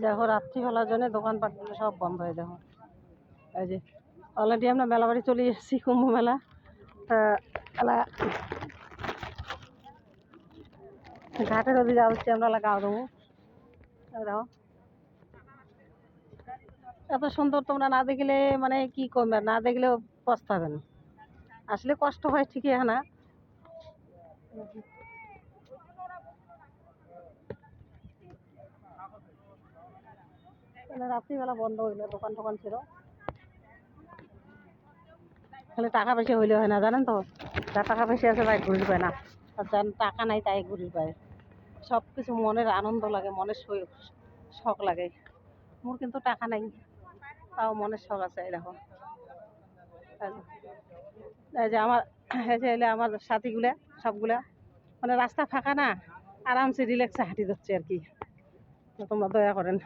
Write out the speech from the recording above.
দেখো রাত্রিবেলার জন্য দোকানপাটগুলো সব বন্ধ হয়ে দেখো। এই যে অলরেডি আমরা মেলাবাড়ি চলে এসেছি, কুম্ভ মেলা। এলা ঘাটের ওদিকে যাচ্ছি আমরা, গাও দেবো। দেখো এত সুন্দর, তোমরা না দেখলে মানে কি করবে, না দেখলেও পস্তাবেন। আসলে কষ্ট হয় ঠিকই, হ্যাঁ না? রাত্রিবেলা বন্ধ হইলো, দোকান টোকান ছিল। খালি টাকা পয়সা হইলে হয় না, জানেন তো। যার টাকা পয়সা আছে ভাই ঘুরি পায় না, আর যার টাকা নাই তাই ঘুরি পায়। সব কিছু মনের আনন্দ লাগে, মনের শখ লাগে। মোর কিন্তু টাকা নাই, তাও মনের শখ আছে। এই দেখো, এই যে আমার, এই যে এলে আমার সাথীগুলা সবগুলা, মানে রাস্তা ফাঁকা না, আরামসে রিল্যাক্সে হাঁটি যাচ্ছে আর কি। তো তোমরা দয়া করেন।